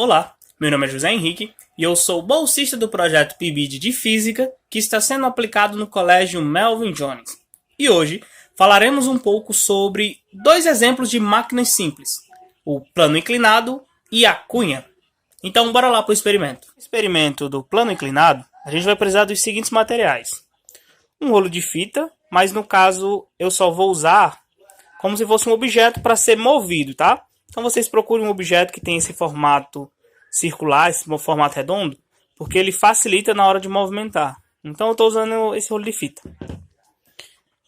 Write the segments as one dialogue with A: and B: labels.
A: Olá, meu nome é José Henrique e eu sou bolsista do projeto PIBID de Física que está sendo aplicado no Colégio Melvin Jones. E hoje falaremos um pouco sobre dois exemplos de máquinas simples, o plano inclinado e a cunha. Então bora lá para o experimento. No experimento do plano inclinado, a gente vai precisar dos seguintes materiais. Um rolo de fita, mas no caso eu só vou usar como se fosse um objeto para ser movido, tá? Então vocês procurem um objeto que tem esse formato circular, esse formato redondo, porque ele facilita na hora de movimentar. Então eu estou usando esse rolo de fita.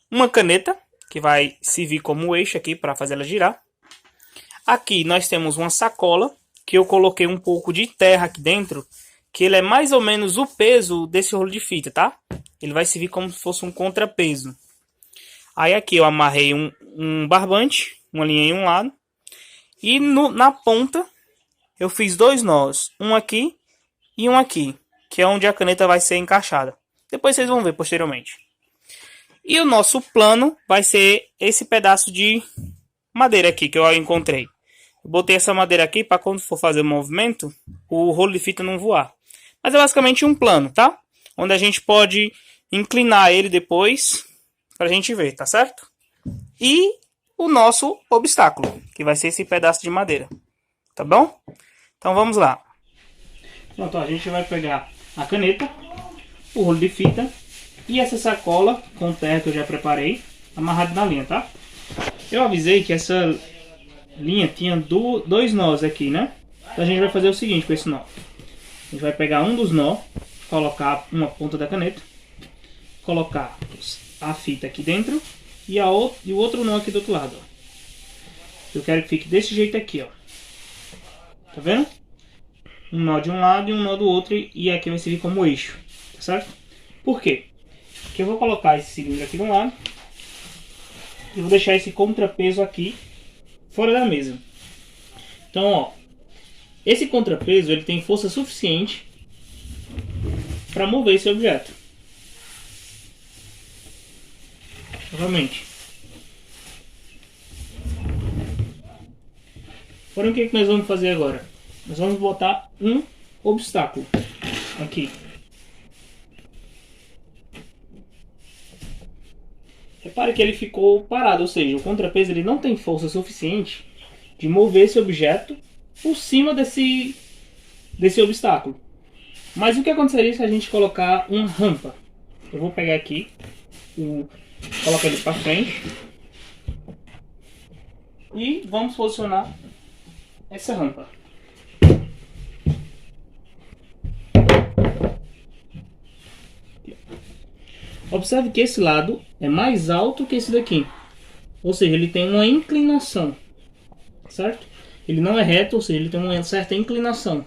A: Uma caneta, que vai servir como eixo aqui para fazer ela girar. Aqui nós temos uma sacola, que eu coloquei um pouco de terra aqui dentro, que ele é mais ou menos o peso desse rolo de fita, tá? Ele vai servir como se fosse um contrapeso. Aí aqui eu amarrei um barbante, uma linha em um lado. E na ponta eu fiz dois nós, um aqui e um aqui, que é onde a caneta vai ser encaixada. Depois vocês vão ver posteriormente. E o nosso plano vai ser esse pedaço de madeira aqui que eu encontrei. Eu botei essa madeira aqui para quando for fazer o movimento, o rolo de fita não voar. Mas é basicamente um plano, tá? Onde a gente pode inclinar ele depois pra gente ver, tá certo? E o nosso obstáculo, que vai ser esse pedaço de madeira, tá bom? Então vamos lá. Pronto, a gente vai pegar a caneta, o rolo de fita e essa sacola com terra que eu já preparei, amarrado na linha, tá? Eu avisei que essa linha tinha dois nós aqui, né? Então a gente vai fazer o seguinte com esse nó. A gente vai pegar um dos nós, colocar uma ponta da caneta, colocar a fita aqui dentro e o outro nó aqui do outro lado, ó. Eu quero que fique desse jeito aqui, ó. Tá vendo? Um nó de um lado e um nó do outro, e aqui vai servir como eixo, tá certo? Por quê? Porque eu vou colocar esse cilindro aqui de um lado e vou deixar esse contrapeso aqui fora da mesa. Então, ó, esse contrapeso ele tem força suficiente para mover esse objeto. Novamente. Porém, o que nós vamos fazer agora? Nós vamos botar um obstáculo aqui. Repare que ele ficou parado, ou seja, o contrapeso ele não tem força suficiente de mover esse objeto por cima desse obstáculo. Mas o que aconteceria se a gente colocar uma rampa? Eu vou pegar aqui, colocar ele para frente e vamos posicionar essa rampa. Observe que esse lado é mais alto que esse daqui, ou seja, ele tem uma inclinação, certo? Ele não é reto, ou seja, ele tem uma certa inclinação.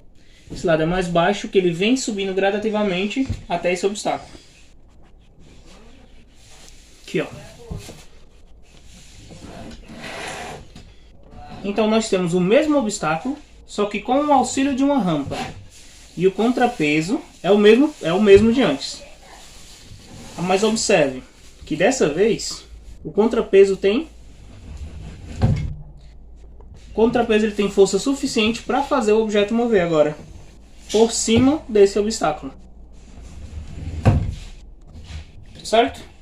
A: Esse lado é mais baixo, que ele vem subindo gradativamente até esse obstáculo. Aqui, ó. Então nós temos o mesmo obstáculo, só que com o auxílio de uma rampa. E o contrapeso é o mesmo de antes. Mas observe que dessa vez o contrapeso ele tem força suficiente para fazer o objeto mover agora por cima desse obstáculo. Certo?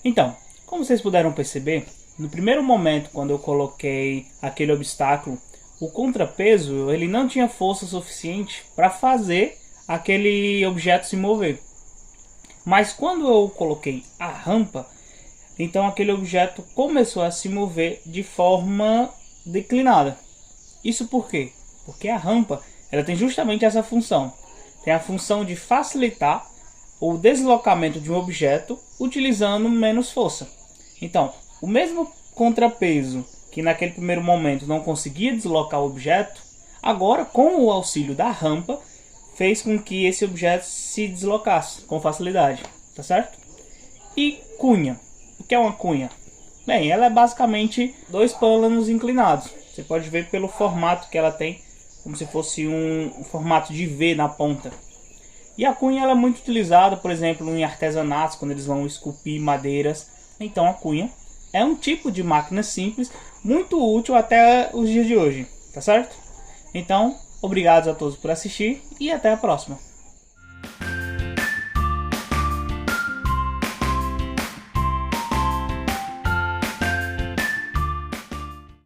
A: Então, como vocês puderam perceber, no primeiro momento quando eu coloquei aquele obstáculo, o contrapeso ele não tinha força suficiente para fazer aquele objeto se mover. Mas quando eu coloquei a rampa, então aquele objeto começou a se mover de forma declinada. Isso por quê? Porque a rampa ela tem justamente essa função. Tem a função de facilitar o deslocamento de um objeto utilizando menos força. Então, o mesmo contrapeso que naquele primeiro momento não conseguia deslocar o objeto, agora com o auxílio da rampa fez com que esse objeto se deslocasse com facilidade, tá certo? E cunha. O que é uma cunha? Bem, ela é basicamente dois planos inclinados. Você pode ver pelo formato que ela tem, como se fosse um formato de V na ponta. E a cunha ela é muito utilizada, por exemplo, em artesanatos, quando eles vão esculpir madeiras. Então a cunha é um tipo de máquina simples, muito útil até os dias de hoje, tá certo? Então, obrigado a todos por assistir e até a próxima.